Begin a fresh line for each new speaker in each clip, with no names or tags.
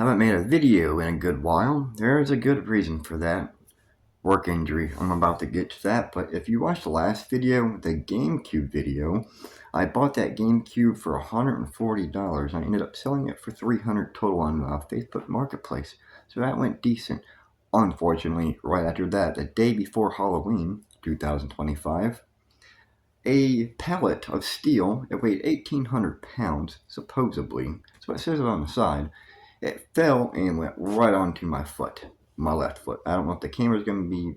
Haven't made a video in a good while. There is a good reason for that. Work injury. I'm about to get to that, but if you watched the last video, the GameCube video, I bought that GameCube for $140. I ended up selling it for $300 total on Facebook Marketplace, so that went decent. Unfortunately, right after that, the day before Halloween, 2025, a pallet of steel, it weighed 1,800 pounds, supposedly, so it says it on the side. It fell and went right onto my foot, my left foot. I don't know if the camera's going to be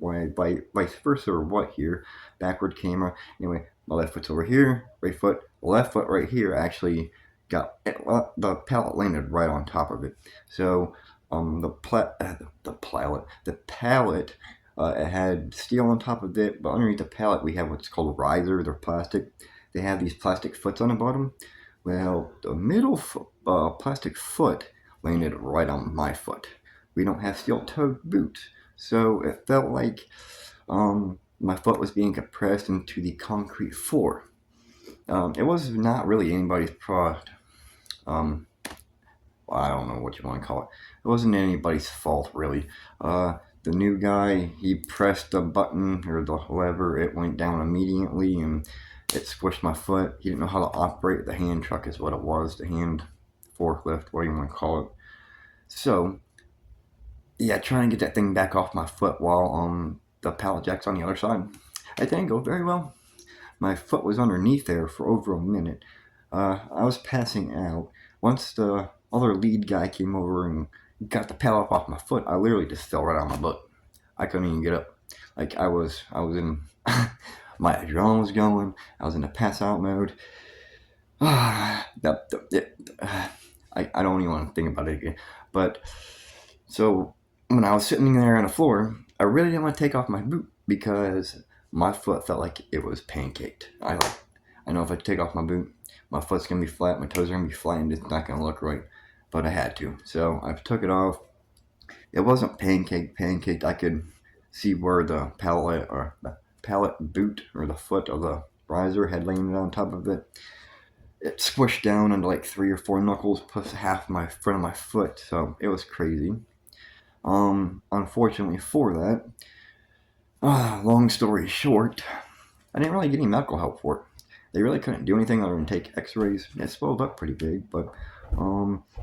vice versa or what here. Backward camera. Anyway, my left foot's over here, right foot, left foot right here actually got it, the pallet landed right on top of it. So the pallet, it had steel on top of it, but underneath the pallet we have what's called risers. They're plastic. They have these plastic foots on the bottom. Well, the middle plastic foot landed right on my foot. We don't have steel-toed boots, so it felt like my foot was being compressed into the concrete floor. It was not really anybody's product. I don't know what you want to call it. It wasn't anybody's fault, really. The new guy, he pressed the button or the lever, it went down immediately and it squished my foot. He didn't know how to operate the hand truck is what it was, the hand forklift, what do you want to call it. So, yeah, trying to get that thing back off my foot while the pallet jack's on the other side. It didn't go very well. My foot was underneath there for over a minute. I was passing out. Once the other lead guy came over and got the pallet off my foot, I literally just fell right on my butt. I couldn't even get up. Like I was in, my adrenaline was going. I was in a pass out mode. I don't even want to think about it again. But so when I was sitting there on the floor, I really didn't want to take off my boot because my foot felt like it was pancaked. I know if I take off my boot, my foot's gonna be flat, my toes are gonna be flat, and it's not gonna look right. But I had to, so I took it off. It wasn't pancaked. I could see where the pallet boot or the foot of the riser had landed on top of it. It squished down into like 3 or 4 knuckles plus half my front of my foot, so it was crazy. Unfortunately for that, long story short, I didn't really get any medical help for it. They really couldn't do anything other than take x-rays. It swelled up pretty big, but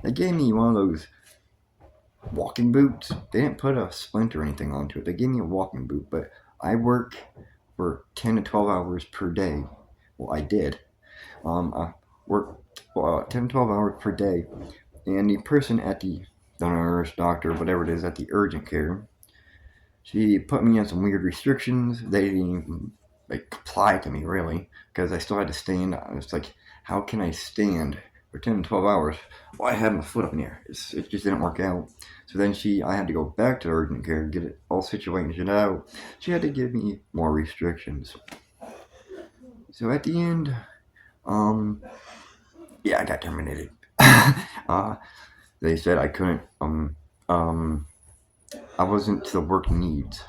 they gave me one of those walking boots. They didn't put a splint or anything onto it. They gave me a walking boot, but I work for 10 to 12 hours per day. Well, I did. I worked 10 to 12 hours per day, and the person at the nurse, doctor, whatever it is, at the urgent care, she put me on some weird restrictions. They didn't even apply to me really, because I still had to stand. I was like, how can I stand for 10 to 12 hours? Well, I had my foot up in the air. It just didn't work out. So then I had to go back to urgent care, get it all situated out. She had to give me more restrictions. So at the end, yeah, I got terminated. They said I couldn't, I wasn't to the work needs.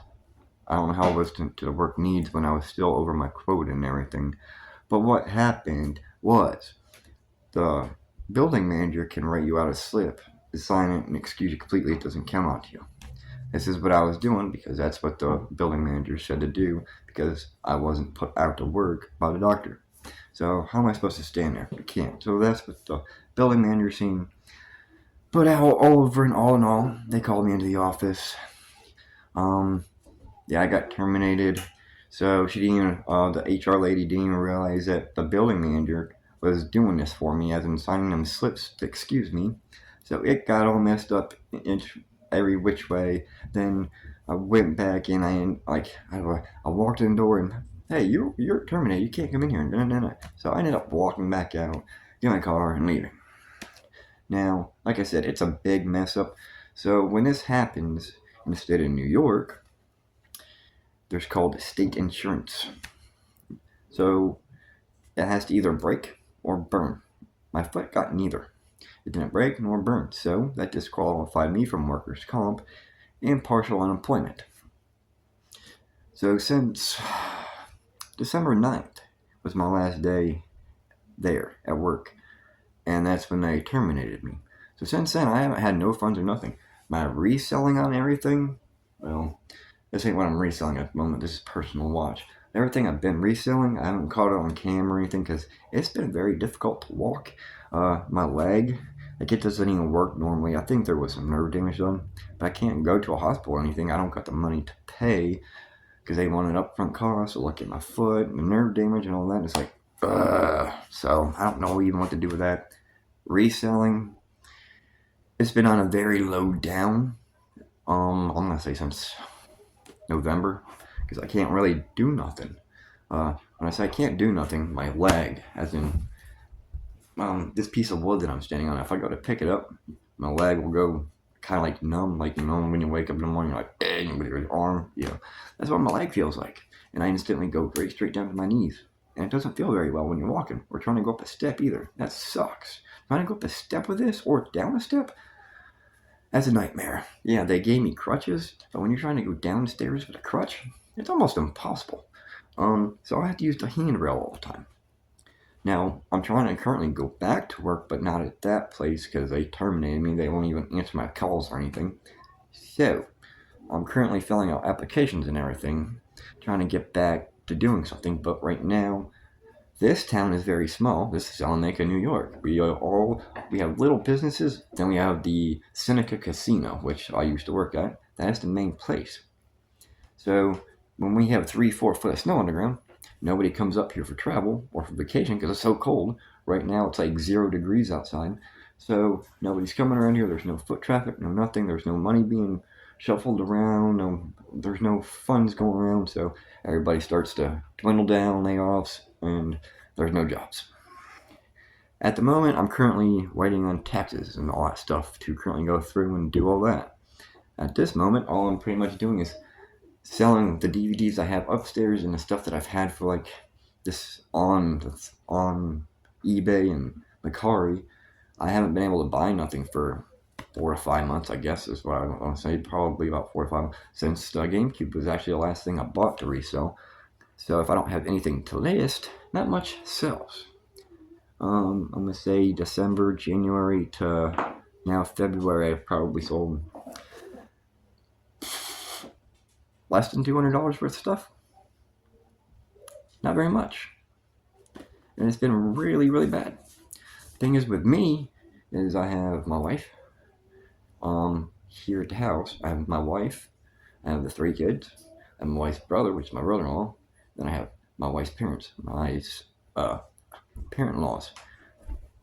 I don't know how I was to the work needs when I was still over my quota and everything. But what happened was the building manager can write you out a slip, sign it, and excuse you completely. It doesn't count on you. This is what I was doing because that's what the building manager said to do because I wasn't put out to work by the doctor. So how am I supposed to stand there? I can't. So that's what the building manager seen. But all over and all in all, they called me into the office. Yeah, I got terminated. So she didn't even, the HR lady didn't even realize that the building manager was doing this for me, as in signing them slips to excuse me. So it got all messed up in every which way. Then I went back and I walked in the door and, hey, you're terminated. You can't come in here. No. So I ended up walking back out, getting my car, and leaving. Now, like I said, it's a big mess up. So when this happens in the state of New York, there's called state insurance. So it has to either break or burn. My foot got neither. It didn't break nor burn, so that disqualified me from workers' comp and partial unemployment. So since December 9th was my last day there at work, and that's when they terminated me. So since then, I haven't had no funds or nothing. My reselling on everything, well, this ain't what I'm reselling at the moment. This is personal watch. Everything I've been reselling, I haven't caught it on camera or anything because it's been very difficult to walk. My leg, like it doesn't even work normally. I think there was some nerve damage done, but I can't go to a hospital or anything. I don't got the money to pay because they want an upfront cost. So look at my foot and the nerve damage and all that. It's like, so I don't know even what to do with that. Reselling, it's been on a very low down. I'm gonna say since November because I can't really do nothing. When I say I can't do nothing, my leg, as in this piece of wood that I'm standing on, if I go to pick it up, my leg will go kind of like numb, like when you wake up in the morning, you're like, dang, with your arm, that's what my leg feels like. And I instantly go very straight down to my knees. And it doesn't feel very well when you're walking or trying to go up a step either. That sucks. Trying to go up a step with this or down a step, that's a nightmare. Yeah, they gave me crutches, but when you're trying to go downstairs with a crutch, it's almost impossible. So I have to use the handrail all the time. Now, I'm trying to currently go back to work, but not at that place because they terminated me. They won't even answer my calls or anything. So, I'm currently filling out applications and everything, trying to get back to doing something, but right now, this town is very small. This is Salamanca, New York. We have little businesses. Then we have the Seneca Casino, which I used to work at. That is the main place. So when we have 3-4 foot of snow on the ground, nobody comes up here for travel or for vacation because it's so cold. Right now it's like 0 degrees outside. So nobody's coming around here. There's no foot traffic, no nothing. There's no money being shuffled around. There's no funds going around. So everybody starts to dwindle down, layoffs, and there's no jobs. At the moment, I'm currently waiting on taxes and all that stuff to currently go through and do all that. At this moment, all I'm pretty much doing is selling the DVDs I have upstairs and the stuff that I've had for like this on eBay and Mercari. I haven't been able to buy nothing for 4 to 5 months, I guess is what I want to say. Probably about 4 to 5 months since the GameCube was actually the last thing I bought to resell. So if I don't have anything to list, not much sells. I'm gonna say December, January to now February, I've probably sold less than $200 worth of stuff. Not very much. And it's been really, really bad. Thing is with me is I have my wife here at the house. I have my wife, I have the 3 kids, I have my wife's brother, which is my brother-in-law, then I have my wife's parents, my parent-in-laws,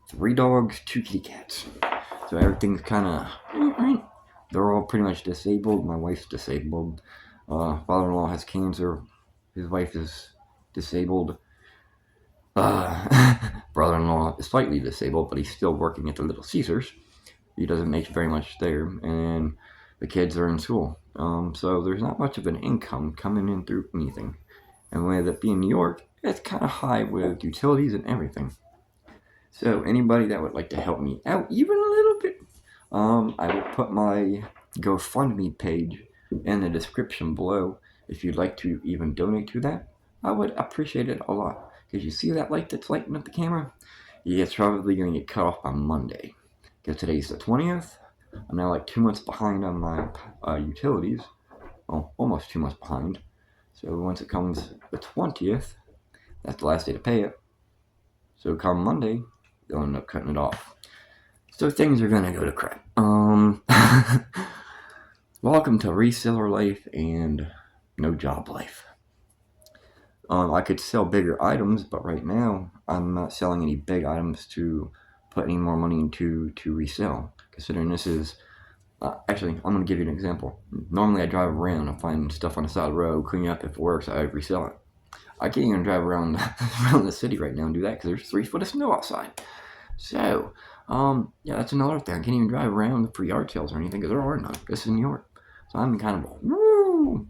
3 dogs, 2 kitty cats. So everything's kind of, they're all pretty much disabled. My wife's disabled. Father-in-law has cancer. His wife is disabled. Brother-in-law is slightly disabled, but he's still working at the Little Caesars. He doesn't make very much there, and the kids are in school. So there's not much of an income coming in through anything. And with it being New York, it's kind of high with utilities and everything. So anybody that would like to help me out even a little bit, I will put my GoFundMe page in the description below. If you'd like to even donate to that, I would appreciate it a lot. Because you see that light that's lighting up the camera? Yeah, it's probably going to get cut off on Monday. Because today's the 20th. I'm now like 2 months behind on my utilities. Well, almost 2 months behind. So once it comes the 20th, that's the last day to pay it. So come Monday, they'll end up cutting it off. So things are gonna go to crap. Welcome to reseller life and no job life. I could sell bigger items, but right now I'm not selling any big items to put any more money into to resell. Considering this is actually, I'm gonna give you an example. Normally I drive around and find stuff on the side of the road, clean it up. If it works, I resell it. I can't even drive around the city right now and do that because there's 3 foot of snow outside. So, yeah, that's another thing. I can't even drive around for yard sales or anything because there are none. This is New York. So I'm kind of, woo!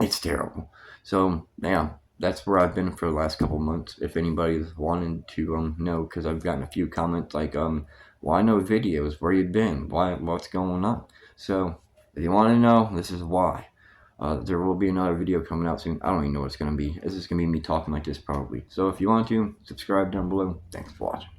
It's terrible. So, yeah, that's where I've been for the last couple months. If anybody's wanting to know, because I've gotten a few comments like, why no videos? Where you been? What's going on? So, if you want to know, this is why. There will be another video coming out soon. I don't even know what it's going to be. It's just going to be me talking like this probably. So if you want to, subscribe down below. Thanks for watching.